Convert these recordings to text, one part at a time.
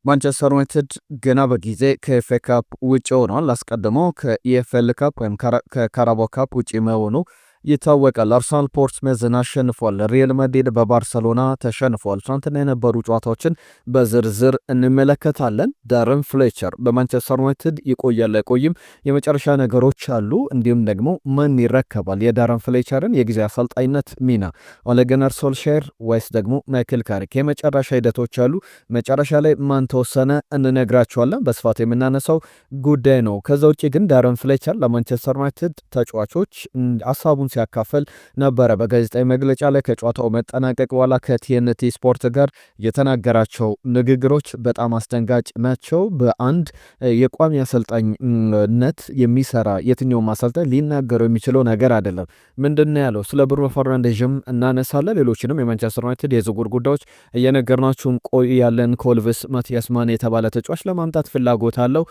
ማንቸስተር ዩናይትድ ገና በጊዜ ከኤፍኤ ካፕ ውጭ ሆኗል። አስቀድሞ ከኢኤፍኤል ካፕ ወይም ከካራባኦ ካፕ ውጭ መሆኑ ይታወቃል። አርሰናል ፖርትስሜዝን አሸንፏል። ሪያል ማድሪድ በባርሰሎና ተሸንፏል። ትናንትና የነበሩ ጨዋታዎችን በዝርዝር እንመለከታለን። ዳረን ፍሌቸር በማንቸስተር ዩናይትድ ይቆያል አይቆይም፣ የመጨረሻ ነገሮች አሉ። እንዲሁም ደግሞ ማን ይረከባል የዳረን ፍሌቸርን የጊዜ አሰልጣኝነት ሚና፣ ኦሌ ጉናር ሶልሻየር ወይስ ደግሞ ማይክል ካሪክ? የመጨረሻ ሂደቶች አሉ። መጨረሻ ላይ ማን ተወሰነ እንነግራቸዋለን። በስፋት የምናነሳው ጉዳይ ነው። ከዛ ውጭ ግን ዳረን ፍሌቸር ለማንቸስተር ዩናይትድ ተጫዋቾች ሀሳቡን ሲያካፈል ነበረ። በጋዜጣዊ መግለጫ ላይ ከጨዋታው መጠናቀቅ በኋላ ከቲኤንቲ ስፖርት ጋር የተናገራቸው ንግግሮች በጣም አስደንጋጭ ናቸው። በአንድ የቋሚ አሰልጣኝነት የሚሰራ የትኛውም አሰልጣኝ ሊናገረው የሚችለው ነገር አይደለም። ምንድነው ያለው? ስለ ብሩኖ ፈርናንዴዝም እናነሳለን። ሌሎችንም የማንቸስተር ዩናይትድ የዝውውር ጉዳዮች እየነገርናችሁን ቆያለን። ኮልቭስ ማቲያስ ማን የተባለ ተጫዋች ለማምጣት ፍላጎት አለው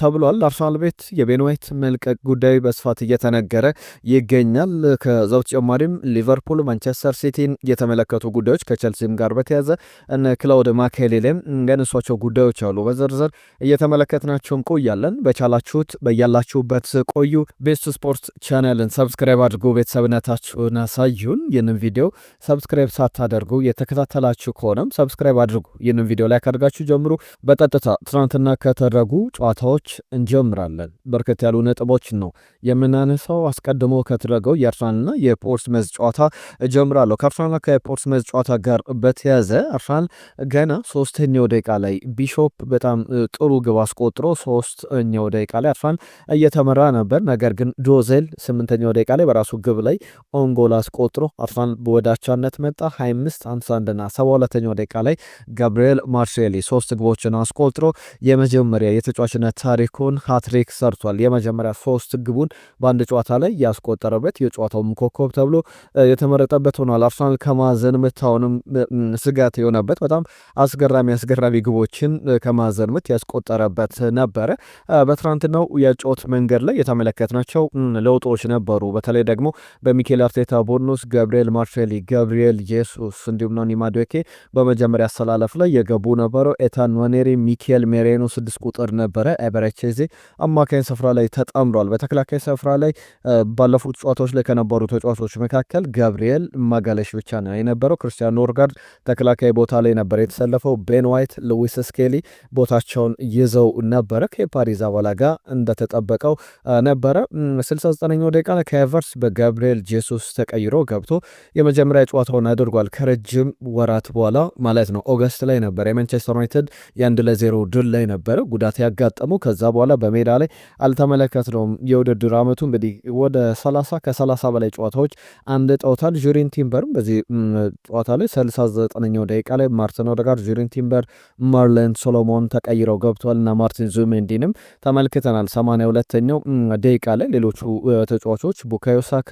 ተብሏል። አርሰናል ቤት የቤን ዋይት መልቀቅ ጉዳይ በስፋት እየተነገረ ይገኛል። ከዛ በተጨማሪም ሊቨርፑል ማንቸስተር ሲቲን የተመለከቱ ጉዳዮች ከቸልሲም ጋር በተያዘ እነ ክላውድ ማካሌሌም ያነሷቸው ጉዳዮች አሉ። በዝርዝር እየተመለከትናቸው እንቆያለን። በቻላችሁት በያላችሁበት ቆዩ። ቤስት ስፖርት ቻናልን ሰብስክራይብ አድርጉ፣ ቤተሰብነታችሁን አሳዩን። ይህንን ቪዲዮ ሰብስክራይብ ሳታደርጉ የተከታተላችሁ ከሆነም ሰብስክራይብ አድርጉ። ይህንን ቪዲዮ ላይ ካደርጋችሁ ጀምሩ። በቀጥታ ትናንትና ከተደረጉ ጨዋታዎች እንጀምራለን። በርከት ያሉ ነጥቦችን ነው የምናነሳው። አስቀድሞ ከተደረገው የአርሰናልና የፖርትስሜዝ ጨዋታ እጀምራለሁ። ከአርሰናልና ከፖርትስሜዝ ጨዋታ ጋር በተያዘ አርሰናል ገና 3ኛው ደቂቃ ላይ ቢሾፕ በጣም ጥሩ ግብ አስቆጥሮ 3ኛው ደቂቃ ላይ አርሰናል እየተመራ ነበር። ነገር ግን ዶዜል 8ኛው ደቂቃ ላይ በራሱ ግብ ላይ ኦንጎል አስቆጥሮ አርሰናል ወደ አቻነት መጣ። 25-51 እና 72ኛው ደቂቃ ላይ ጋብሪኤል ማርሴሊ 3 ግቦችን አስቆጥሮ የመጀመሪያ የተጫዋችነት ታሪኩን ሃትሪክ ሰርቷል። የመጀመሪያ 3 ግቡን በአንድ ጨዋታ ላይ ያስቆጠረበት የጨዋታውም ኮከብ ተብሎ የተመረጠበት ሆኗል። አርሰናል ከማዕዘን ምት አሁንም ስጋት የሆነበት በጣም አስገራሚ ግቦችን ከማዕዘን ምት ያስቆጠረበት ነበረ። በትናንትናው የጨዋታ መንገድ ላይ የተመለከትናቸው ለውጦች ነበሩ። በተለይ ደግሞ በሚኬል አርቴታ ቡድን ውስጥ ጋብሪኤል ማርሴሊ፣ ጋብሪኤል ጄሱስ እንዲሁም ኖኒ ማዱዌኬ በመጀመሪያ አሰላለፍ ላይ የገቡ ነበረው። ኤታን ዋኔሪ፣ ሚኬል ሜሬኖ 6 ቁጥር ነበረ። ኤበረቼዜ አማካኝ ስፍራ ላይ ተጣምሯል። በተከላካይ ስፍራ ላይ ባለፉት ጨዋታዎች ላይ ከነበሩ ተጫዋቾች መካከል ጋብሪኤል ማጋለሽ ብቻ ነው የነበረው። ክርስቲያን ኖርጋርድ ተከላካይ ቦታ ላይ ነበር የተሰለፈው። ቤን ዋይት፣ ሉዊስ ስኬሊ ቦታቸውን ይዘው ነበረ። ከፓሪዝ አባላ ጋር እንደተጠበቀው ነበረ። 69ኛው ደቂቃ ላይ ከኤቨርስ በጋብሪኤል ጄሱስ ተቀይሮ ገብቶ የመጀመሪያ ጨዋታውን አድርጓል። ከረጅም ወራት በኋላ ማለት ነው። ኦገስት ላይ ነበር የማንቸስተር ዩናይትድ የ1-0 ድል ላይ ነበረ ጉዳት ያጋጠመው። ከዛ በኋላ በሜዳ ላይ አልተመለከትነውም። የውድድር ዓመቱ እንግዲህ ወደ 30 በላይ ጨዋታዎች አንድ ጠውታል። ጁሪን ቲምበርም በዚህ ጨዋታ ላይ 39ኛው ደቂቃ ላይ ማርቲን ኦዴጋርድ፣ ጁሪን ቲምበር፣ ማርለን ሶሎሞን ተቀይረው ገብቷል እና ማርቲን ዙሜንዲንም ተመልክተናል። 82ኛው ደቂቃ ላይ ሌሎቹ ተጫዋቾች ቡካዮ ሳካ፣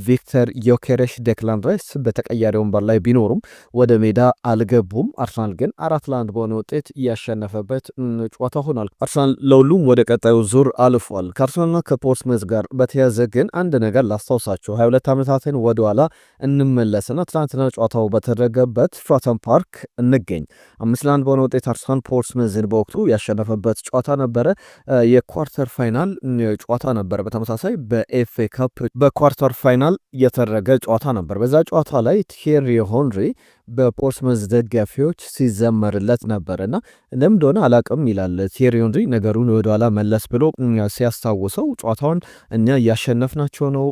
ቪክተር ዮኬሬሽ፣ ዴክላን ራይስ በተቀያሪ ወንበር ላይ ቢኖሩም ወደ ሜዳ አልገቡም። አርሰናል ግን 4-1 በሆነ ውጤት እያሸነፈበት ጨዋታ ሆኗል። አርሰናል ለሁሉም ወደ ቀጣዩ ዙር አልፏል። ከአርሰናልና ከፖርትስሜዝ ጋር በተያዘ ግን አንድ ነገር ላስታውሳቸው። 22 ዓመታትን ወደኋላ እንመለስና ትናንትና ጨዋታው በተደረገበት ፍራተን ፓርክ እንገኝ 5-1 በሆነ ውጤት አርሰናል ፖርትስሜዝን በወቅቱ ያሸነፈበት ጨዋታ ነበረ። የኳርተር ፋይናል ጨዋታ ነበረ። በተመሳሳይ በኤፍኤ ካፕ በኳርተር ፋይናል የተደረገ ጨዋታ ነበር። በዛ ጨዋታ ላይ ቲየሪ ሄንሪ በፖርትስሜዝ ደጋፊዎች ሲዘመርለት ነበርና ለምን እንደሆነ አላቅም ይላል ቲየሪ ሄንሪ ነገሩን ወደኋላ መለስ ብሎ ሲያስታውሰው ጨዋታውን እኛ እያሸነፍናቸው ነው፣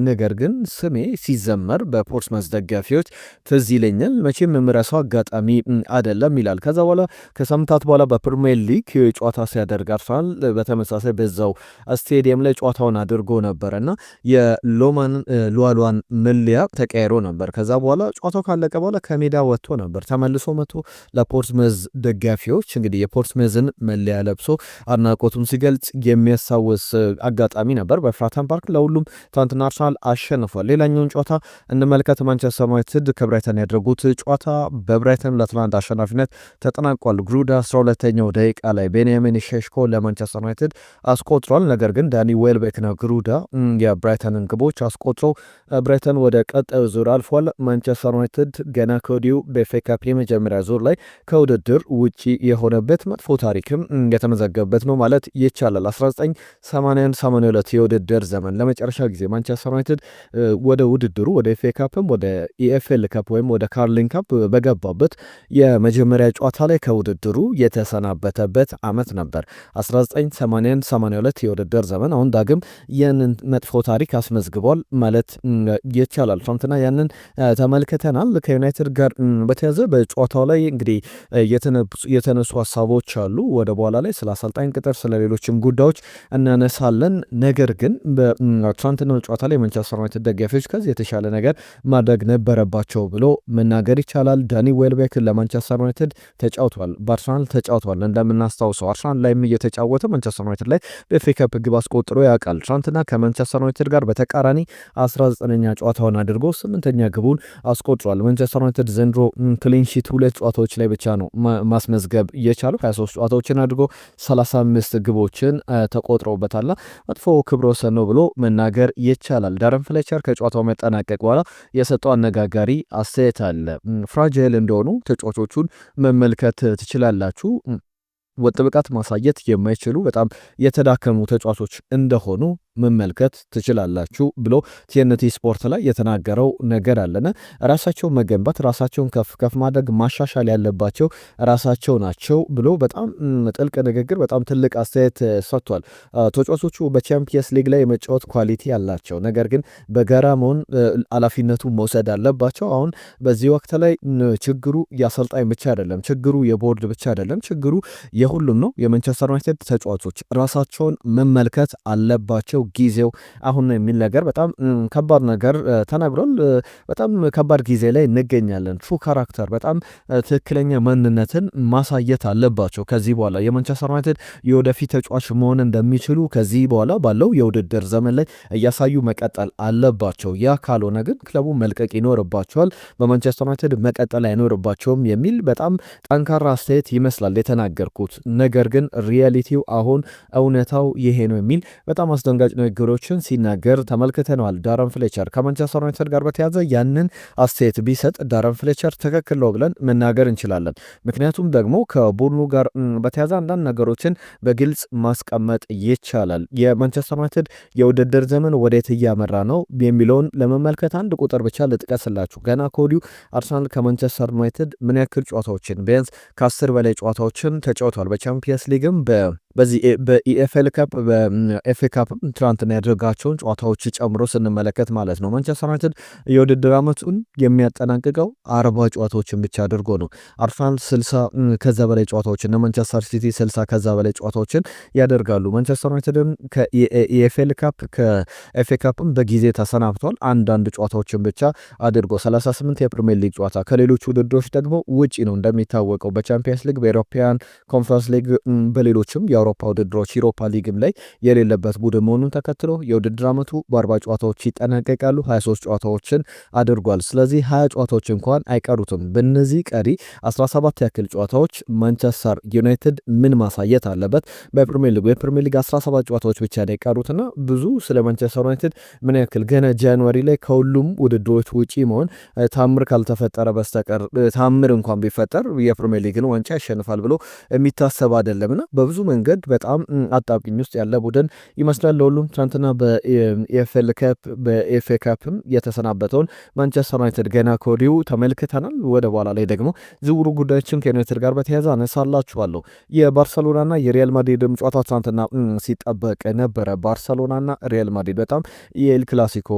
ነገር ግን ስሜ ሲዘመር በፖርትስሜዝ ደጋፊዎች ትዝ ይለኛል፣ መቼም የምረሳው አጋጣሚ አይደለም ይላል። ከዛ በኋላ ከሳምንታት በኋላ በፕሪሚየር ሊግ ጨዋታ ሲያደርግ አርሰናል በተመሳሳይ በዛው ስቴዲየም ላይ ጨዋታውን አድርጎ ነበርና የሎማን ሉዋሉዋን መለያ ተቀይሮ ነበር። ከዛ በኋላ ጨዋታው ካለቀ በኋላ ከሜዳ ወጥቶ ነበር። ተመልሶ መጥቶ ለፖርትስሜዝ ደጋፊዎች እንግዲህ የፖርትስሜዝን መለያ ለብሶ አድናቆቱን ሲገልጽ የሚያስታውስ አጋጣሚ ነበር በፍራተን ፓርክ። ለሁሉም ትናንትና አርሰናል አርሰናል አሸንፏል። ሌላኛውን ጨዋታ እንመልከት። ማንቸስተር ዩናይትድ ከብራይተን ያደረጉት ጨዋታ በብራይተን ለትላንት አሸናፊነት ተጠናቋል። ግሩዳ 12ኛው ደቂቃ ላይ ቤንያሚን ሼሽኮ ለማንቸስተር ዩናይትድ አስቆጥሯል። ነገር ግን ዳኒ ዌልቤክና ግሩዳ የብራይተንን ግቦች አስቆጥረው ብራይተን ወደ ቀጣዩ ዙር አልፏል። ማንቸስተር ዩናይትድ ገና ከወዲሁ በኤፍኤ ካፕ የመጀመሪያ ዙር ላይ ከውድድር ውጪ የሆነበት መጥፎ ታሪክም የተመዘገበበት ነው ማለት ይቻላል። 1981/82 የውድድር ዘመን ለመጨረሻ ጊዜ ማንቸስተር ዩናይትድ ወደ ውድድሩ ወደ ኤፍኤ ካፕም ወደ ኢኤፍኤል ካፕ ወይም ወደ ካርሊንግ ካፕ በገባበት የመጀመሪያ ጨዋታ ላይ ከውድድሩ የተሰናበተበት ዓመት ነበር 1981/82 የውድድር ዘመን። አሁን ዳግም ያንን መጥፎ ታሪክ አስመዝግቧል ማለት ይቻላል። ትናንትና ያንን ተመልክተናል። ከዩናይትድ ጋር በተያዘ በጨዋታው ላይ እንግዲህ የተነሱ ሀሳቦች አሉ። ወደ በኋላ ላይ ስለ አሰልጣኝ ቅጥር፣ ስለ ሌሎችም ጉዳዮች እናነሳለን። ነገር ግን በትናንትናው ጨዋታ ላይ ማንቸስተር ዩናይትድ ደጋፊዎች ከዚህ የተሻለ ነገር ማድረግ ነበረባቸው ብሎ መናገር ይቻላል። ዳኒ ዌልቤክ ለማንቸስተር ዩናይትድ ተጫውቷል፣ በአርሰናል ተጫውቷል። እንደምናስታውሰው አርሰናል ላይም እየተጫወተ ማንቸስተር ዩናይትድ ላይ በኤፍኤ ካፕ ግብ አስቆጥሮ ያውቃል። ትናንትና ከማንቸስተር ዩናይትድ ጋር በተቃራኒ 19ኛ ጨዋታውን አድርጎ 8ኛ ግቡን አስቆጥሯል። ማንቸስተር ዩናይትድ ዘንድሮ ክሊንሺት 2 ጨዋታዎች ላይ ብቻ ነው ማስመዝገብ የቻለው። 23 ጨዋታዎችን አድርጎ 35 ግቦችን ተቆጥረውበታል። መጥፎ ክብረ ወሰን ነው ብሎ መናገር ይቻላል። ዳረን ፍሌቸር ከጨዋታው መጠናቀቅ በኋላ የሰጠው አነጋጋሪ አስተያየት አለ። ፍራጃይል እንደሆኑ ተጫዋቾቹን መመልከት ትችላላችሁ። ወጥ ብቃት ማሳየት የማይችሉ በጣም የተዳከሙ ተጫዋቾች እንደሆኑ መመልከት ትችላላችሁ ብሎ ቲኤንቲ ስፖርት ላይ የተናገረው ነገር አለና ራሳቸውን መገንባት፣ ራሳቸውን ከፍ ማድረግ፣ ማሻሻል ያለባቸው ራሳቸው ናቸው ብሎ በጣም ጥልቅ ንግግር፣ በጣም ትልቅ አስተያየት ሰጥቷል። ተጫዋቾቹ በቻምፒየንስ ሊግ ላይ የመጫወት ኳሊቲ ያላቸው፣ ነገር ግን በጋራ መሆን ኃላፊነቱ መውሰድ አለባቸው። አሁን በዚህ ወቅት ላይ ችግሩ የአሰልጣኝ ብቻ አይደለም፣ ችግሩ የቦርድ ብቻ አይደለም፣ ችግሩ የሁሉም ነው። የማንቸስተር ዩናይትድ ተጫዋቾች ራሳቸውን መመልከት አለባቸው። ጊዜው አሁን ነው የሚል ነገር በጣም ከባድ ነገር ተናግሯል። በጣም ከባድ ጊዜ ላይ እንገኛለን። ትሩ ካራክተር፣ በጣም ትክክለኛ ማንነትን ማሳየት አለባቸው። ከዚህ በኋላ የማንቸስተር ዩናይትድ የወደፊት ተጫዋች መሆን እንደሚችሉ ከዚህ በኋላ ባለው የውድድር ዘመን ላይ እያሳዩ መቀጠል አለባቸው። ያ ካልሆነ ግን ክለቡ መልቀቅ ይኖርባቸዋል፣ በማንቸስተር ዩናይትድ መቀጠል አይኖርባቸውም የሚል በጣም ጠንካራ አስተያየት ይመስላል የተናገርኩት። ነገር ግን ሪያሊቲው አሁን እውነታው ይሄ ነው የሚል በጣም አስደንጋጭ ንግግሮችን ሲናገር ተመልክተነዋል። ዳረን ፍሌቸር ከማንቸስተር ዩናይትድ ጋር በተያዘ ያንን አስተያየት ቢሰጥ ዳረን ፍሌቸር ትክክል ነው ብለን መናገር እንችላለን። ምክንያቱም ደግሞ ከቡድኑ ጋር በተያዘ አንዳንድ ነገሮችን በግልጽ ማስቀመጥ ይቻላል። የማንቸስተር ዩናይትድ የውድድር ዘመን ወዴት እያመራ ነው የሚለውን ለመመልከት አንድ ቁጥር ብቻ ልጥቀስላችሁ። ገና ከወዲሁ አርሰናል ከማንቸስተር ዩናይትድ ምን ያክል ጨዋታዎችን ቢያንስ ከ10 በላይ ጨዋታዎችን ተጫውተዋል። በቻምፒየንስ ሊግም በዚህ በኢኤፍኤል ካፕ በኤፍኤ ካፕ ትናንትና ያደረጋቸውን ጨዋታዎች ጨምሮ ስንመለከት ማለት ነው። ማንቸስተር ዩናይትድ የውድድር ዓመቱን የሚያጠናቅቀው 40 ጨዋታዎችን ብቻ አድርጎ ነው። አርሰናል 60 ከዛ በላይ ጨዋታዎችን እና ማንቸስተር ሲቲ 60 ከዛ በላይ ጨዋታዎችን ያደርጋሉ። ማንቸስተር ዩናይትድም ከኢኤፍኤል ካፕ ከኤፍኤ ካፕም በጊዜ ተሰናብቷል። አንዳንድ ጨዋታዎችን ብቻ አድርጎ 38 የፕሪሚየር ሊግ ጨዋታ ከሌሎች ውድድሮች ደግሞ ውጪ ነው። እንደሚታወቀው በቻምፒየንስ ሊግ፣ በኤሮፒያን ኮንፈረንስ ሊግ፣ በሌሎችም የአውሮፓ ውድድሮች ዩሮፓ ሊግም ላይ የሌለበት ቡድን መሆኑን ተከትሎ የውድድር ዓመቱ በ40 ጨዋታዎች ይጠናቀቃሉ። 23 ጨዋታዎችን አድርጓል። ስለዚህ 20 ጨዋታዎች እንኳን አይቀሩትም። በእነዚህ ቀሪ 17 ያክል ጨዋታዎች ማንቸስተር ዩናይትድ ምን ማሳየት አለበት? በፕሪሚየር ሊግ 17 ጨዋታዎች ብቻ ነው የቀሩትና ብዙ ስለ ማንቸስተር ዩናይትድ ምን ያክል ገና ጃንዋሪ ላይ ከሁሉም ውድድሮች ውጪ መሆን ታምር ካልተፈጠረ በስተቀር ታምር እንኳን ቢፈጠር የፕሪሚየር ሊግን ዋንጫ ያሸንፋል ብሎ የሚታሰብ አይደለምና በብዙ መንገድ በጣም አጣብቂኝ ውስጥ ያለ ቡድን ይመስላል። ለሁሉም ትናንትና በኤፍኤል ካፕ በኤፍኤ ካፕም የተሰናበተውን ማንቸስተር ዩናይትድ ገና ከወዲሁ ተመልክተናል። ወደ በኋላ ላይ ደግሞ ዝውውሩ ጉዳዮችን ከዩናይትድ ጋር በተያያዘ አነሳላችኋለሁ። የባርሰሎናና የሪያል ማድሪድም ጨዋታ ትናንትና ሲጠበቅ ነበረ። ባርሰሎናና ሪያል ማድሪድ በጣም የኤል ክላሲኮ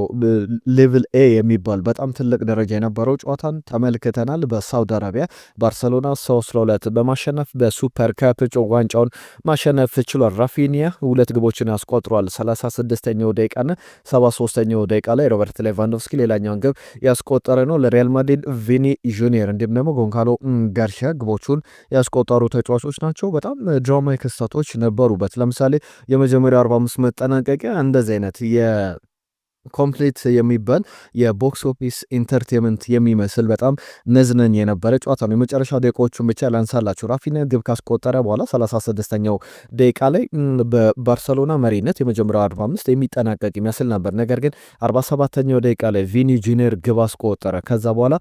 ሌቭል ኤ የሚባል በጣም ትልቅ ደረጃ የነበረው ጨዋታን ተመልክተናል። በሳውዲ አረቢያ ባርሰሎና 3-2 በማሸነፍ በሱፐር ካፕ ዋንጫውን ማሸነፍ ችሏል። ራፊኒያ 2 ግቦችን ያስቆጥሯል። 36ኛው ደቂቃና 73ኛው ደቂቃ ላይ ሮበርት ሌቫንዶቭስኪ ሌላኛውን ግብ ያስቆጠረ ነው። ለሪያል ማድሪድ ቪኒ ጁኒየር እንዲሁም ደግሞ ጎንካሎ ጋርሺያ ግቦቹን ያስቆጠሩ ተጫዋቾች ናቸው። በጣም ድራማዊ ክስተቶች ነበሩበት። ለምሳሌ የመጀመሪያው 45 መጠናቀቂያ እንደዚህ አይነት ኮምፕሊት የሚባል የቦክስ ኦፊስ ኢንተርቴንመንት የሚመስል በጣም መዝናኛ የነበረ ጨዋታ ነው። የመጨረሻ ደቂቃዎቹን ብቻ ላንሳላችሁ። ራፊኒያ ግብ ካስቆጠረ በኋላ 36ኛው ደቂቃ ላይ በባርሰሎና መሪነት የመጀመሪያው 45 የሚጠናቀቅ ይመስል ነበር። ነገር ግን 47ኛው ደቂቃ ላይ ቪኒ ጁኒየር ግብ አስቆጠረ። ከዛ በኋላ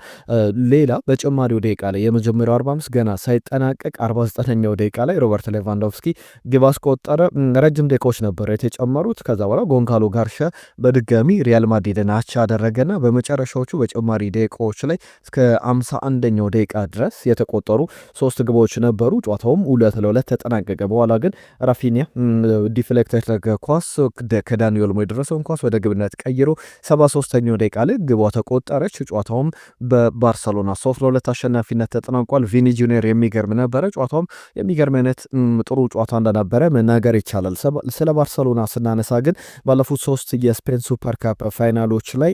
ሌላ በጭማሪው ደቂቃ ላይ የመጀመሪያው 45 ገና ሳይጠናቀቅ 49ኛው ደቂቃ ላይ ሮበርት ሌቫንዶቭስኪ ግብ አስቆጠረ። ረጅም ደቂቃዎች ነበሩ የተጨመሩት። ከዛ በኋላ ጎንካሎ ጋርሻ በድጋሚ ሪያል ማድሪድን አቻ አደረገና በመጨረሻዎቹ በጭማሪ ደቂቃዎች ላይ እስከ 51ኛው ደቂቃ ድረስ የተቆጠሩ 3 ግቦች ነበሩ። ጨዋታውም 2-2 ተጠናቀቀ። በኋላ ግን ራፊኒያ ዲፍሌክት የተደረገ ኳስ ከዳኒ ኦልሞ የደረሰውን ኳስ ወደ ግብነት ቀይሮ 73ኛው ደቂቃ ላይ ግቧ ተቆጠረች። ጨዋታውም በባርሰሎና 3-2 አሸናፊነት ተጠናቋል። ቪኒ ጁኒየር የሚገርም ነበረ። ጨዋታውም የሚገርም አይነት ጥሩ ጨዋታ እንደነበረ መናገር ይቻላል። ስለ ባርሰሎና ስናነሳ ግን ባለፉት 3 የስፔን ሱፐር ካፕ ፋይናሎች ላይ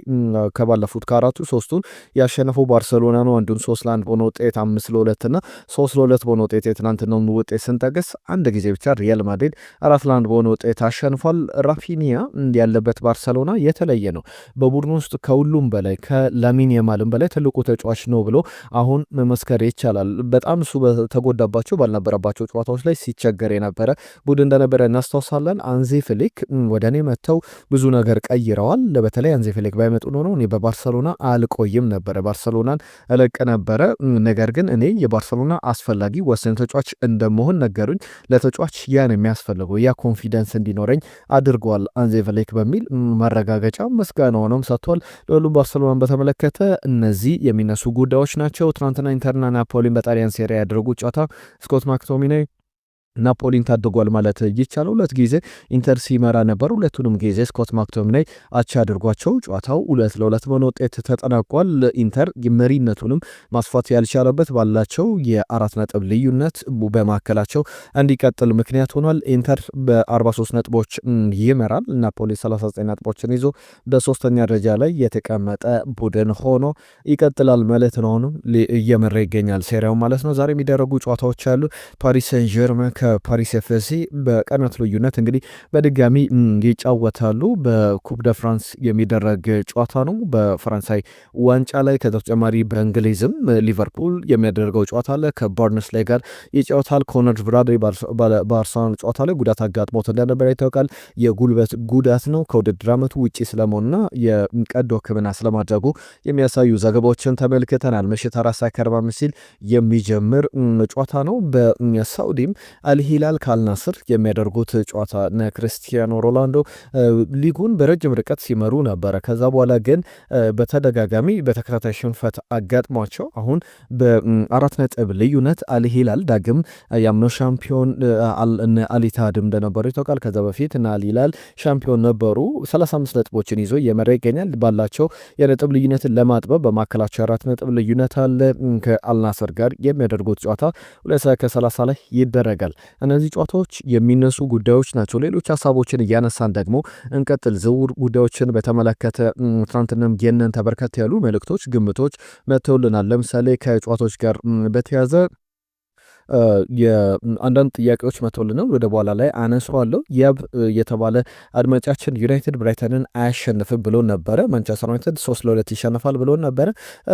ከባለፉት ከአራቱ 3ቱን ያሸነፈው ባርሰሎና ነው። አንዱን 3-1 በሆነ ውጤት 5-2 እና 3-2 በሆነ ውጤት የትናንትናውን ውጤት ስንጠቅስ አንድ ጊዜ ብቻ ሪያል ማድሪድ 4-1 በሆነ ውጤት አሸንፏል። ራፊኒያ ያለበት ባርሰሎና የተለየ ነው። በቡድኑ ውስጥ ከሁሉም በላይ ከላሚን ያማልም በላይ ትልቁ ተጫዋች ነው ብሎ አሁን መመስከር ይቻላል። በጣም እሱ በተጎዳባቸው ባልነበረባቸው ጨዋታዎች ላይ ሲቸገር የነበረ ቡድን እንደነበረ እናስታውሳለን። አንዚ ፍሊክ ወደ እኔ መጥተው ብዙ ነገር ቀይረዋል። በተለይ አንዚ ፍሊክ ባይመጡ ኖሮ እኔ በባርሰሎና አልቆይም ነበረ፣ ባርሰሎናን እለቅ ነበረ። ነገር ግን እኔ የባርሰሎና አስፈላጊ ወሳኝ ተጫዋች እንደመሆን ነገሩኝ። ለተጫዋች ያን የሚያስፈልገው ያ ኮንፊደንስ እንዲኖረኝ አድርገዋል አንዚ ፍሊክ በሚል ማረጋገጫ ምስጋናውንም ሰጥቷል። ለሁሉም ባርሰሎናን በተመለከተ እነዚህ የሚነሱ ጉዳዮች ናቸው። ትናንትና ኢንተርና ናፖሊን በጣሊያን ሴሪያ ያደረጉት ጨዋታ ስኮት ማክቶሚናይ ናፖሊን ታድጓል ማለት ይቻላል። 2 ጊዜ ኢንተር ሲመራ ነበር። ሁለቱንም ጊዜ ስኮት ማክቶሚናይ አቻ አድርጓቸው ጨዋታው 2-2 በሆነ ውጤት ተጠናቋል። ኢንተር መሪነቱንም ማስፋት ያልቻለበት ባላቸው የ4 ነጥብ ልዩነት በማከላቸው እንዲቀጥል ምክንያት ሆኗል። ኢንተር በ43 ነጥቦች ይመራል። ናፖሊ 39 ነጥቦችን ይዞ በሶስተኛ ደረጃ ላይ የተቀመጠ ቡድን ሆኖ ይቀጥላል ማለት ነው። እየመራ ይገኛል ሴሪያው ማለት ነው። ዛሬ የሚደረጉ ጨዋታዎች አሉ። ፓሪስ ሴን ጀርመን ከፓሪስ ኤፍሲ በቀናት ልዩነት እንግዲህ በድጋሚ ይጫወታሉ። በኩፕ ደ ፍራንስ የሚደረግ ጨዋታ ነው በፈረንሳይ ዋንጫ ላይ። ከተጨማሪ በእንግሊዝም ሊቨርፑል የሚያደርገው ጨዋታ አለ። ከበርንስ ላይ ጋር ይጫወታል። ኮነር ብራድሊ በአርሰናል ጨዋታ ላይ ጉዳት አጋጥሞት እንደነበረ ይታወቃል። የጉልበት ጉዳት ነው። ከውድድር ዓመቱ ውጭ ስለመሆንና የቀዶ ሕክምና ስለማድረጉ የሚያሳዩ ዘገባዎችን ተመልክተናል። ምሽት 4:45 ሲል የሚጀምር ጨዋታ ነው። በሳውዲም አልሂላል ከአልናስር የሚያደርጉት ጨዋታ ክርስቲያኖ ሮናልዶ ሊጉን በረጅም ርቀት ሲመሩ ነበረ። ከዛ በኋላ ግን በተደጋጋሚ በተከታታይ ሽንፈት አጋጥሟቸው አሁን በ4 ነጥብ ልዩነት አልሂላል ዳግም ያምነው ሻምፒዮን አሊታድም እንደነበሩ ይታወቃል። ከዛ በፊት እና አልሂላል ሻምፒዮን ነበሩ። 35 ነጥቦችን ይዞ እየመራ ይገኛል። ባላቸው የነጥብ ልዩነትን ለማጥበብ በማከላቸው 4 ነጥብ ልዩነት አለ። ከአልናስር ጋር የሚያደርጉት ጨዋታ 2:30 ላይ ይደረጋል። እነዚህ ጨዋታዎች የሚነሱ ጉዳዮች ናቸው። ሌሎች ሀሳቦችን እያነሳን ደግሞ እንቀጥል። ዝውውር ጉዳዮችን በተመለከተ ትናንትናም የነን ተበርከት ያሉ መልእክቶች፣ ግምቶች መጥተውልናል። ለምሳሌ ከጨዋታዎች ጋር በተያዘ የአንዳንድ ጥያቄዎች መጥተውልናል። ወደ በኋላ ላይ አነሳዋለሁ። ያብ የተባለ አድማጫችን ዩናይትድ ብራይተንን አያሸንፍም ብሎ ነበረ። ማንቸስተር ዩናይትድ 3-2 ይሸነፋል ብሎ ነበረ።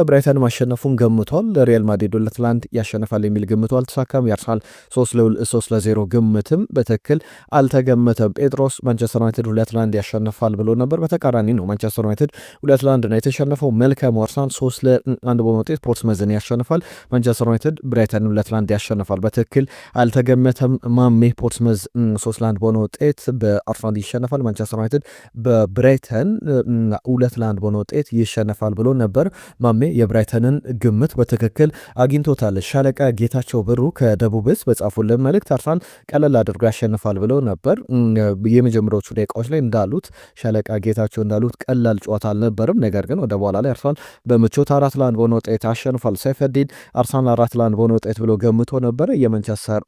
ብራይተን ማሸነፉን ገምቷል። ሪያል ማድሪድ 2-1 ያሸንፋል የሚል ግምቱ አልተሳካም። የአርሰናል 3-0 ግምትም በትክክል አልተገመተም። ጴጥሮስ ማንቸስተር ዩናይትድ 2-1 ያሸንፋል ብሎ ነበር። በተቃራኒ ነው። ማንቸስተር ዩናይትድ 2-1 ነው የተሸነፈው። መልካም አርሰናል 3-1 በመውጤት ፖርትስመዝን ያሸንፋል። ማንቸስተር ዩናይትድ ብራይተንን 2-1 ያሸንፋል። በትክክል አልተገመተም። ማሜ ፖርትስመዝ 3-1 በሆነ ውጤት በአርሰናል ይሸነፋል። ማንቸስተር ዩናይትድ በብራይተን 2-1 በሆነ ውጤት ይሸነፋል ብሎ ነበር። ማሜ የብራይተንን ግምት በትክክል አግኝቶታል። ሻለቃ ጌታቸው ብሩ ከደቡብ ዕዝ በጻፉልን መልእክት አርሰናል ቀለል አድርጎ ያሸንፋል ብለው ነበር። የመጀመሪያዎቹ ደቂቃዎች ላይ እንዳሉት ሻለቃ ጌታቸው እንዳሉት ቀላል ጨዋታ አልነበርም። ነገር ግን ወደ በኋላ ላይ አርሰናል በምቾት 4-1 በሆነ ውጤት አሸንፏል። ሰይፈዲን አርሰናል 4-1 በሆነ ውጤት ብሎ ገምቶ ነበረ። የማንቸስተር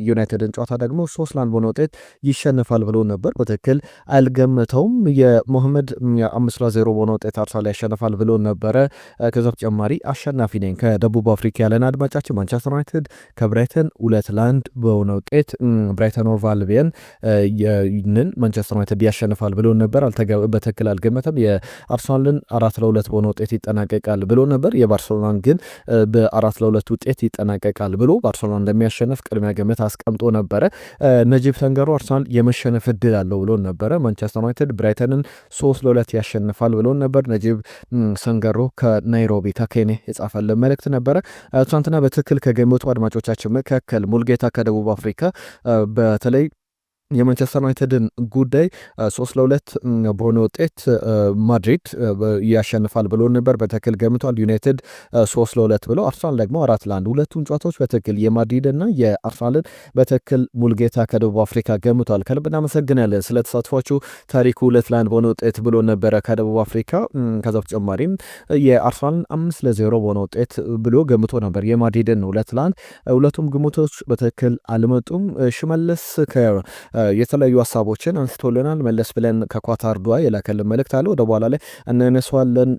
ዩናይትድን ጨዋታ ደግሞ 3-1 በሆነ ውጤት ይሸነፋል ብሎ ነበር። በትክክል አልገመተውም። የሞሐመድ 5-0 በሆነ ውጤት አርሰናል ያሸነፋል ብሎ ነበረ። ከዛ በተጨማሪ አሸናፊ ነኝ ከደቡብ አፍሪካ ያለን አድማጫችን ማንቸስተር ዩናይትድ ከብራይተን 2-1 በሆነ ውጤት ብራይተን ኦቭ አልቢየን ይህንን ማንቸስተር ዩናይትድ ያሸንፋል ብሎ ነበር። በትክክል አልገመተም። የአርሰናልን 4-2 በሆነ ውጤት ይጠናቀቃል ብሎ ነበር። የባርሴሎናን ግን በ4-2 ውጤት ይጠናቀቃል ብሎ ባርሴሎና እንደሚያሸንፍ ቅድሚያ ግምት አስቀምጦ ነበረ። ነጂብ ሰንገሮ አርሰናል የመሸነፍ እድል አለው ብሎ ነበረ። ማንቸስተር ዩናይትድ ብራይተንን 3-2 ያሸንፋል ብሎ ነበር። ነጂብ ሰንገሮ ከናይሮቢ ከኬንያ የጻፈልን መልእክት ነበረ። ትናንትና በትክክል ከገመቱ አድማጮቻችን መካከል ሙልጌታ ከደቡብ አፍሪካ በተለይ የማንቸስተር ዩናይትድን ጉዳይ 3-2 በሆነ ውጤት ማድሪድ ያሸንፋል ብሎ ነበር። በትክክል ገምቷል። ዩናይትድ 3-2 ብሎ አርሰናል ደግሞ 4-1 ሁለቱን ጨዋታዎች በትክክል የማድሪድ እና የአርሰናልን በትክክል ሙልጌታ ከደቡብ አፍሪካ ገምቷል። ከልብ እናመሰግናለን ስለተሳትፏችሁ። ታሪኩ 2-1 በሆነ ውጤት ብሎ ነበረ ከደቡብ አፍሪካ። ከዛ በተጨማሪም የአርሰናልን 5-0 በሆነ ውጤት ብሎ ገምቶ ነበር የማድሪድን 2-1። ሁለቱም ግምቶች በትክክል አልመጡም። ሽመልስ የተለያዩ ሀሳቦችን አንስቶልናል። መለስ ብለን ከኳታር ዱዓ የላከልን መልእክት አለ። ወደ በኋላ ላይ እናነሳዋለን።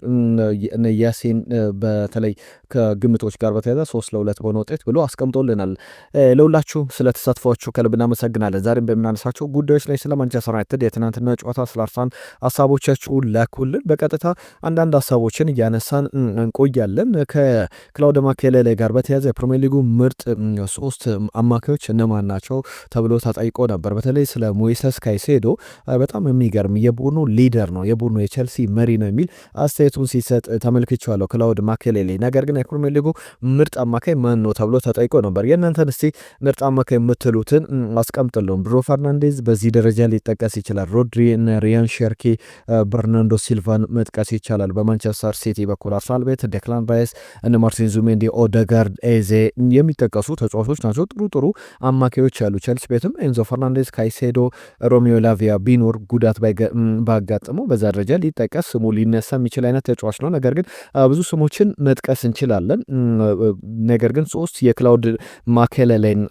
ያሲን በተለይ ከግምቶች ጋር በተያያዘ 3-2 በሆነ ውጤት ብሎ አስቀምጦልናል። ለሁላችሁ ስለተሳትፏችሁ ከልብ እናመሰግናለን። ዛሬም በምናነሳቸው ጉዳዮች ላይ ስለ ማንቸስተር ዩናይትድ የትናንትና ጨዋታ ስለ አርሰናል ሀሳቦቻችሁን ላኩልን። በቀጥታ አንዳንድ ሀሳቦችን እያነሳን እንቆያለን። ከክላውድ ማኬሌሌ ጋር በተያያዘ የፕሪሚየር ሊጉ ምርጥ 3 አማካዮች እነማን ናቸው ተብሎ ተጠይቆ ነበር። በተለይ ስለ ሞይሰስ ካይሴዶ በጣም የሚገርም የቡድኑ ሊደር ነው፣ የቡድኑ የቼልሲ መሪ ነው የሚል አስተያየቱን ሲሰጥ ተመልክቻለሁ ክላውድ ማኬሌሌ። ነገር ግን የፕሪሚየር ሊጉ ምርጥ አማካይ ማን ነው ተብሎ ተጠይቆ ነበር። የእናንተን እስቲ ምርጥ አማካይ የምትሉትን አስቀምጥልን። ብሩኖ ፈርናንዴዝ በዚህ ደረጃ ሊጠቀስ ይችላል። ሮድሪ፣ ሪያን ሸርኪ፣ በርናንዶ ሲልቫን መጥቀስ ይቻላል። በማንቸስተር ሲቲ በኩል አርሰናል ቤት ዴክላን ራይስ፣ ማርቲን ዙሜንዲ፣ ኦደጋርድ፣ ኤዜ የሚጠቀሱ ተጫዋቾች ናቸው። ጥሩ ጥሩ አማካዮች ያሉ ቼልሲ ቤትም ኤንዞ ፈርናንዴዝ፣ ካይሴዶ፣ ሮሚዮ ላቪያ ቢኖር ጉዳት ባጋጥመው በዛ ደረጃ ሊጠቀስ ስሙ ሊነሳ የሚችል አይነት ተጫዋች ነው። ነገር ግን ብዙ ስሞችን መጥቀስ እንችላለን። ነገር ግን 3 የክላውድ ማኬሌሌን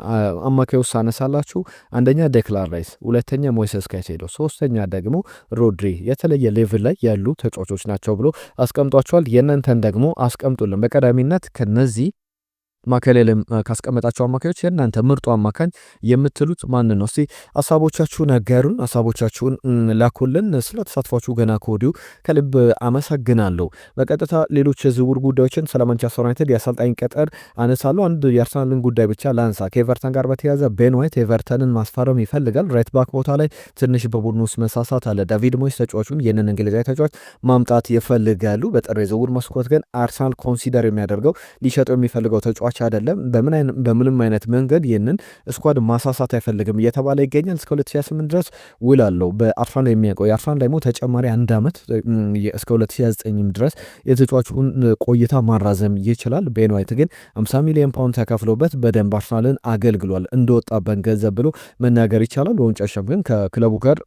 አማካዮች ሳነሳላችሁ አንደኛ ዴክላን ራይስ፣ ሁለተኛ ሞይሰስ ካይሴዶ፣ ሶስተኛ ደግሞ ሮድሪ የተለየ ሌቭል ላይ ያሉ ተጫዋቾች ናቸው ብሎ አስቀምጧቸዋል። የእናንተን ደግሞ አስቀምጡልን። በቀዳሚነት ከነዚህ ማኬሌሌም ካስቀመጣቸው አማካዮች የእናንተ ምርጡ አማካኝ የምትሉት ማን ነው? እስቲ ሀሳቦቻችሁን አጋሩን፣ ሀሳቦቻችሁን ላኩልን። ስለተሳትፏችሁ ገና ከወዲሁ ከልብ አመሰግናለሁ። በቀጥታ ሌሎች የዝውውር ጉዳዮችን ስለ ማንቸስተር ዩናይትድ የአሰልጣኝ ቅጥር አነሳለሁ። አንድ የአርሰናልን ጉዳይ ብቻ ላንሳ። ከኤቨርተን ጋር በተያያዘ ቤን ዋይት ኤቨርተንን ማስፈረም ይፈልጋል። ራይት ባክ ቦታ ላይ ትንሽ በቡድኑ ውስጥ መሳሳት አለ። ዳቪድ ሞይስ ተጫዋቹን ይህንን እንግሊዛዊ ተጫዋች ማምጣት ይፈልጋሉ። በጥር የዝውውር መስኮት ግን አርሰናል ኮንሲደር የሚያደርገው ሊሸጠው የሚፈልገው ተጫዋች አይደለም። በምንም አይነት መንገድ ይህንን ስኳድ ማሳሳት አይፈልግም እየተባለ ይገኛል። እስከ 2028 ድረስ ውል አለው በአርሰናል የሚያውቀው። የአርሰናል ደግሞ ተጨማሪ 1 ዓመት እስከ 2029 ድረስ የተጫዋቹን ቆይታ ማራዘም ይችላል። ቤን ዋይት ግን 50 ሚሊዮን ፓውንድ ተከፍሎበት በደንብ አርሰናልን አገልግሏል እንደወጣበት ገንዘብ ብሎ መናገር ይቻላል። በመጨረሻም ግን ከክለቡ ጋር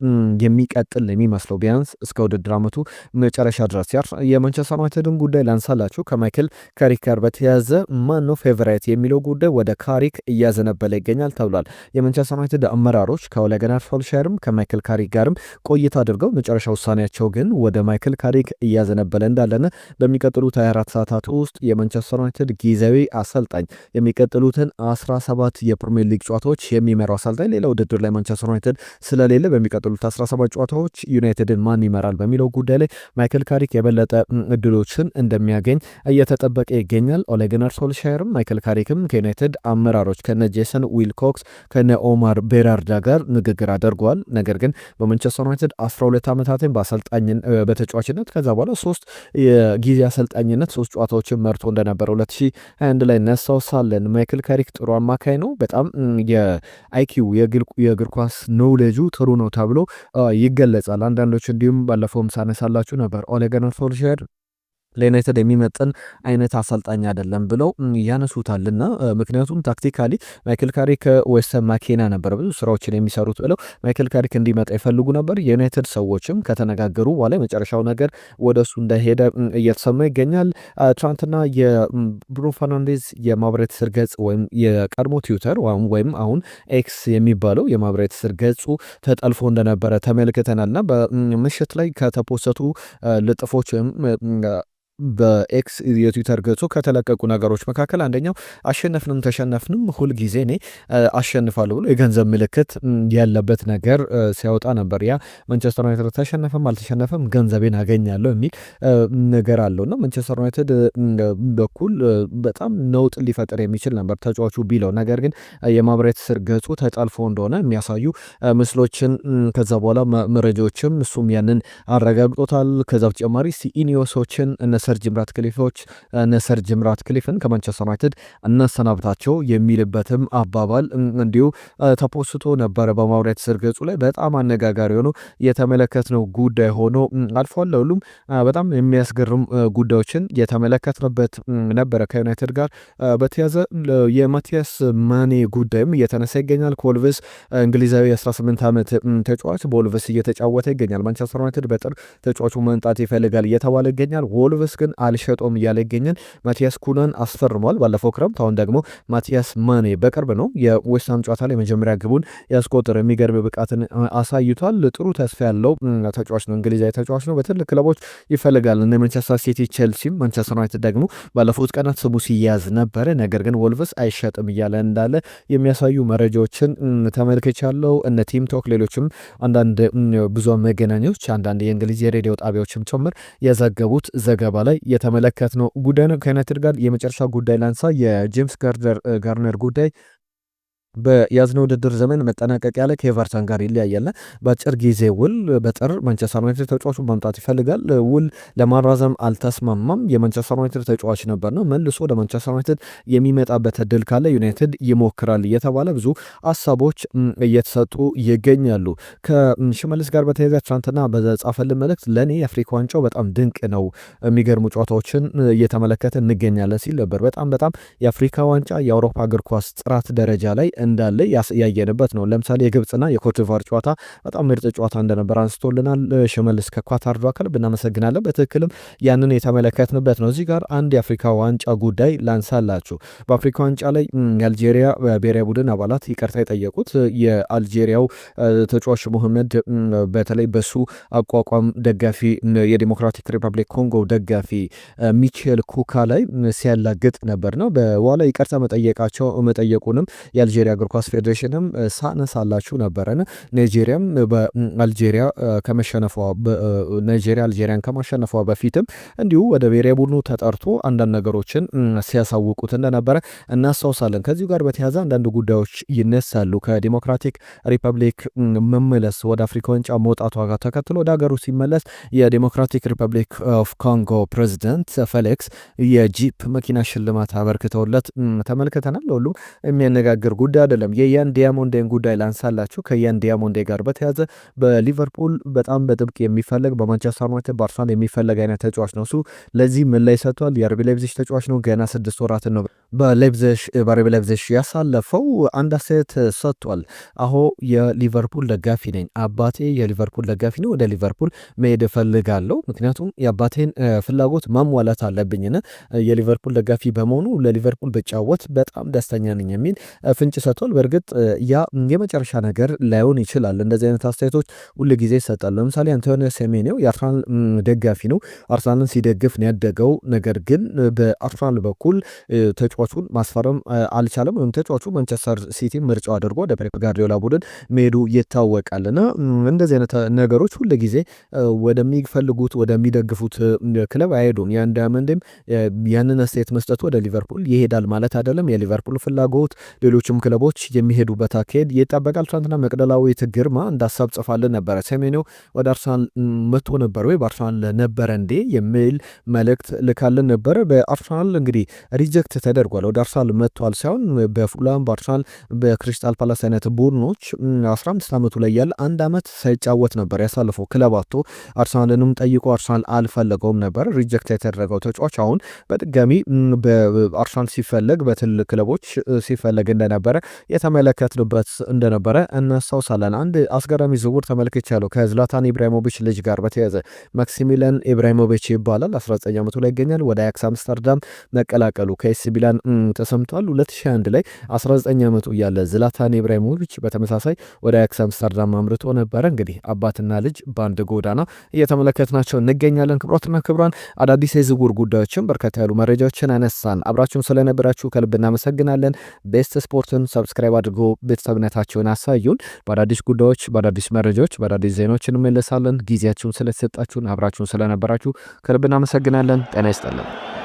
የሚቀጥል የሚመስለው ቢያንስ እስከ ውድድር ዓመቱ መጨረሻ ድረስ። የማንቸስተር ዩናይትድን ጉዳይ ላንሳላችሁ። ከማይክል ካሪክ ጋር በተያያዘ ማን ነው ፌቨራይት የሚለው ጉዳይ ወደ ካሪክ እያዘነበለ ይገኛል ተብሏል። የማንቸስተር ዩናይትድ አመራሮች ከኦሌ ጉናር ሶልሻየርም ከማይክል ካሪክ ጋርም ቆይታ አድርገው መጨረሻ ውሳኔያቸው ግን ወደ ማይክል ካሪክ እያዘነበለ እንዳለና በሚቀጥሉት 24 ሰዓታት ውስጥ የማንቸስተር ዩናይትድ ጊዜያዊ አሰልጣኝ የሚቀጥሉትን 17 የፕሪሚየር ሊግ ጨዋታዎች የሚመራው አሰልጣኝ ሌላ ውድድር ላይ ማንቸስተር ዩናይትድ ስለሌለ በሚቀጥሉት 17 ጨዋታዎች ዩናይትድን ማን ይመራል በሚለው ጉዳይ ላይ ማይክል ካሪክ የበለጠ እድሎችን እንደሚያገኝ እየተጠበቀ ይገኛል። ኦሌ ጉናር ሶልሻየርም ማይክል ካሪክም ከዩናይትድ አመራሮች ከነ ጄሰን ዊልኮክስ ከነ ኦማር ቤራርዳ ጋር ንግግር አድርገዋል። ነገር ግን በማንቸስተር ዩናይትድ 12 ዓመታትን በተጫዋችነት ከዛ በኋላ 3 የጊዜ አሰልጣኝነት 3 ጨዋታዎችን መርቶ እንደነበረ 2021 ላይ እናስታውሳለን። ማይክል ካሪክ ጥሩ አማካይ ነው። በጣም የአይኪው የእግር ኳስ ኖውሌጁ ጥሩ ነው ተብሎ ይገለጻል። አንዳንዶች እንዲሁም ባለፈውም ሳነሳላችሁ ነበር ኦሌ ጉናር ሶልሻየር ለዩናይትድ የሚመጥን አይነት አሰልጣኝ አይደለም ብለው ያነሱታልና ምክንያቱም ታክቲካሊ ማይክል ካሪክ ከዌስተን ማኬና ነበር ብዙ ስራዎችን የሚሰሩት ብለው ማይክል ካሪክ እንዲመጣ ይፈልጉ ነበር። የዩናይትድ ሰዎችም ከተነጋገሩ በኋላ የመጨረሻው ነገር ወደ እሱ እንደሄደ እየተሰማ ይገኛል። ትናንትና የብሩኖ ፈርናንዴዝ የማህበራዊ ትስስር ገጽ ወይም የቀድሞ ትዊተር ወይም አሁን ኤክስ የሚባለው የማህበራዊ ትስስር ገጹ ተጠልፎ እንደነበረ ተመልክተናልና በምሽት ላይ ከተፖሰቱ ልጥፎች ወይም በኤክስ የትዊተር ገጹ ከተለቀቁ ነገሮች መካከል አንደኛው አሸነፍንም ተሸነፍንም ሁልጊዜ እኔ አሸንፋለሁ ብሎ የገንዘብ ምልክት ያለበት ነገር ሲያወጣ ነበር። ያ ማንቸስተር ዩናይትድ ተሸነፈም አልተሸነፈም ገንዘቤን አገኛለሁ የሚል ነገር አለው እና ማንቸስተር ዩናይትድ በኩል በጣም ነውጥ ሊፈጥር የሚችል ነበር ተጫዋቹ ቢለው፣ ነገር ግን የማህበራዊ ትስስር ገጹ ተጠልፎ እንደሆነ የሚያሳዩ ምስሎችን ከዛ በኋላ መረጃዎችም እሱም ያንን አረጋግጦታል። ከዛ በተጨማሪ ኢኒዮሶችን ሰር ጂም ራትክሊፍን ከማንቸስተር ዩናይትድ እናሰናብታቸው የሚልበትም አባባል እንዲሁ ተፖስቶ ነበረ በማህበራዊ ትስስር ገጹ ላይ። በጣም አነጋጋሪ ሆኖ የተመለከትነው ጉዳይ ሆኖ አልፏል። ለሁሉም በጣም የሚያስገርም ጉዳዮችን የተመለከትንበት ነበረ። ከዩናይትድ ጋር በተያዘ የማቲያስ ማኔ ጉዳይም እየተነሳ ይገኛል። ከወልቭስ እንግሊዛዊ 18 ዓመት ተጫዋች በወልቭስ እየተጫወተ ይገኛል። ማንቸስተር ዩናይትድ በጥር ተጫዋቹ መምጣት ይፈልጋል እየተባለ ይገኛል። ወልቭስ ግን አልሸጦም እያለ ይገኛል። ማቲያስ ኩናን አስፈርሟል ባለፈው ክረምት። አሁን ደግሞ ማቲያስ ማኔ በቅርብ ነው የዌስትሃም ጨዋታ ላይ መጀመሪያ ግቡን ያስቆጠረ የሚገርም ብቃትን አሳይቷል። ጥሩ ተስፋ ያለው ተጫዋች ነው። እንግሊዛዊ ተጫዋች ነው። በትልቅ ክለቦች ይፈልጋል እነ ማንቸስተር ሲቲ፣ ቼልሲም ማንቸስተር ዩናይትድ ደግሞ ባለፉት ቀናት ስሙ ሲያዝ ነበረ። ነገር ግን ወልቭስ አይሸጥም እያለ እንዳለ የሚያሳዩ መረጃዎችን ተመልክቻለሁ። እነ ቲም ቶክ ሌሎችም አንዳንድ ብዙሃን መገናኛዎች አንዳንድ የእንግሊዝ የሬዲዮ ጣቢያዎችም ጭምር የዘገቡት ዘገባ ላይ የተመለከትነው ጉዳይ ነው። ከዩናይትድ ጋር የመጨረሻ ጉዳይ ላንሳ። የጄምስ ጋርነር ጉዳይ በያዝነው ውድድር ዘመን መጠናቀቂያ ላይ ከኤቨርተን ጋር ይለያያልና በአጭር ጊዜ ውል በጥር ማንቸስተር ዩናይትድ ተጫዋቹን ማምጣት ይፈልጋል። ውል ለማራዘም አልተስማማም። የማንቸስተር ዩናይትድ ተጫዋች ነበር ነው መልሶ ወደ ማንቸስተር ዩናይትድ የሚመጣበት እድል ካለ ዩናይትድ ይሞክራል እየተባለ ብዙ ሀሳቦች እየተሰጡ ይገኛሉ። ከሽመልስ ጋር በተያያዘ ትናንትና በጻፈልን መልእክት ለእኔ የአፍሪካ ዋንጫው በጣም ድንቅ ነው፣ የሚገርሙ ጨዋታዎችን እየተመለከተ እንገኛለን ሲል ነበር። በጣም የአፍሪካ ዋንጫ የአውሮፓ እግር ኳስ ጥራት ደረጃ ላይ እንዳለ ያየንበት ነው። ለምሳሌ የግብፅና የኮትዲቯር ጨዋታ በጣም ምርጥ ጨዋታ እንደነበር አንስቶልናል ሽመልስ ከኳታር ዷከል ብናመሰግናለን። በትክክልም ያንን የተመለከትንበት ነው። እዚህ ጋር አንድ የአፍሪካ ዋንጫ ጉዳይ ላንሳላችሁ። በአፍሪካ ዋንጫ ላይ የአልጄሪያ ብሔራዊ ቡድን አባላት ይቅርታ የጠየቁት የአልጄሪያው ተጫዋች ሙሐመድ በተለይ በሱ አቋቋም ደጋፊ የዲሞክራቲክ ሪፐብሊክ ኮንጎ ደጋፊ ሚቼል ኩካ ላይ ሲያላግጥ ነበር ነው በኋላ ይቅርታ መጠየቁንም የአልጄሪያ እግር ኳስ ፌዴሬሽንም ሳነሳላችሁ ነበረን። ናይጄሪያም በአልጄሪያ አልጄሪያን ከማሸነፏ በፊትም እንዲሁ ወደ ብሔራዊ ቡድኑ ተጠርቶ አንዳንድ ነገሮችን ሲያሳውቁት እንደነበረ እናስታውሳለን። ከዚሁ ጋር በተያያዘ አንዳንድ ጉዳዮች ይነሳሉ። ከዲሞክራቲክ ሪፐብሊክ መመለስ ወደ አፍሪካ ዋንጫ መውጣቷ ጋር ተከትሎ ወደ ሀገሩ ሲመለስ የዲሞክራቲክ ሪፐብሊክ ኦፍ ኮንጎ ፕሬዚደንት ፌሊክስ የጂፕ መኪና ሽልማት አበርክተውለት ተመልክተናል። ሁሉ የሚያነጋግር ጉዳይ አይደለም። የያን ዲያሞንዴን ጉዳይ ላንሳላችሁ። ከያን ዲያሞንዴ ጋር በተያዘ በሊቨርፑል በጣም በጥብቅ የሚፈለግ በማንቸስተር ዩናይትድ በአርሰናል የሚፈለግ አይነት ተጫዋች ነው። እሱ ለዚህ ምን ላይ ሰጥቷል። የአርቢ ላይፕዚግ ተጫዋች ነው። ገና 6 ወራትን ነው በአርቢ ላይፕዚግ ያሳለፈው። አንድ አስተያየት ሰጥቷል። አሁ የሊቨርፑል ደጋፊ ነኝ፣ አባቴ የሊቨርፑል ደጋፊ ነው፣ ወደ ሊቨርፑል መሄድ እፈልጋለሁ፣ ምክንያቱም የአባቴን ፍላጎት ማሟላት አለብኝና የሊቨርፑል ደጋፊ በመሆኑ ለሊቨርፑል ብጫወት በጣም ደስተኛ ነኝ የሚል ፍንጭ ሰጥቷል። በእርግጥ ያ የመጨረሻ ነገር ላይሆን ይችላል። እንደዚህ አይነት አስተያየቶች ሁሉ ጊዜ ይሰጣሉ። ለምሳሌ አንቶኒዮ ሴሜኒዮ የአርሰናል ደጋፊ ነው። አርሰናልን ሲደግፍ ነው ያደገው። ነገር ግን በአርሰናል በኩል ተጫዋቹን ማስፈረም አልቻለም። ወይም ተጫዋቹ ማንቸስተር ሲቲ ምርጫው አድርጎ ወደ ፔፕ ጋርዲዮላ ቡድን መሄዱ ይታወቃልና እንደዚህ አይነት ነገሮች ሁሉ ጊዜ ወደሚፈልጉት ወደሚደግፉት ክለብ አይሄዱም። ያን ዳያመንድም ያንን አስተያየት መስጠቱ ወደ ሊቨርፑል ይሄዳል ማለት አይደለም። የሊቨርፑል ፍላጎት ሌሎችም ክለቦች የሚሄዱበት አካሄድ ይጠበቃል። ትናንትና መቅደላዊት ግርማ እንዳሳብ ጽፋልን ነበረ። ሴሜኒዮ ወደ አርሰናል መጥቶ ነበር ወይ በአርሰናል ነበረ እንዴ የሚል መልእክት ልካልን ነበረ። በአርሰናል እንግዲህ ሪጀክት ተደርጎ አድርጓል። ወደ አርሰናል መጥቷል ሳይሆን በፉላም በአርሰናል በክሪስታል ፓላስ አይነት ቡድኖች 15 ዓመቱ ላይ ያለ አንድ ዓመት ሳይጫወት ነበር ያሳለፈው። ክለብ አጥቶ አርሰናልንም ጠይቆ አርሰናል አልፈለገውም ነበር። ሪጀክት የተደረገው ተጫዋች አሁን በድጋሚ በአርሰናል ሲፈለግ በትልቅ ክለቦች ሲፈለግ እንደነበረ የተመለከትንበት እንደነበረ እናስታውሳለን። አንድ አስገራሚ ዝውውር ተመልክቻለሁ ከዝላታን ኢብራሂሞቪች ልጅ ጋር በተያያዘ ማክሲሚሊያን ኢብራሂሞቪች ይባላል። 19 ዓመቱ ላይ ይገኛል። ወደ አያክስ አምስተርዳም መቀላቀሉ ከኤሲ ሚላን ተሰምቷል። 2001 ላይ 19 ዓመቱ እያለ ዝላታን ኢብራሂሞቪች በተመሳሳይ ወደ አያክስ አምስተርዳም አምርቶ ነበረ። እንግዲህ አባትና ልጅ በአንድ ጎዳና እየተመለከትናቸው እንገኛለን። ክቡራትና ክቡራን አዳዲስ የዝውውር ጉዳዮችን በርከታ ያሉ መረጃዎችን አነሳን። አብራችሁን ስለነበራችሁ ከልብ እናመሰግናለን። ቤስት ስፖርትን ሰብስክራይብ አድርጎ ቤተሰብነታቸውን አሳዩን። በአዳዲስ ጉዳዮች፣ በአዳዲስ መረጃዎች፣ በአዳዲስ ዜናዎች እንመለሳለን። ጊዜያችሁን ስለተሰጣችሁን አብራችሁን ስለነበራችሁ ከልብ እናመሰግናለን። ጤና ይስጥልን።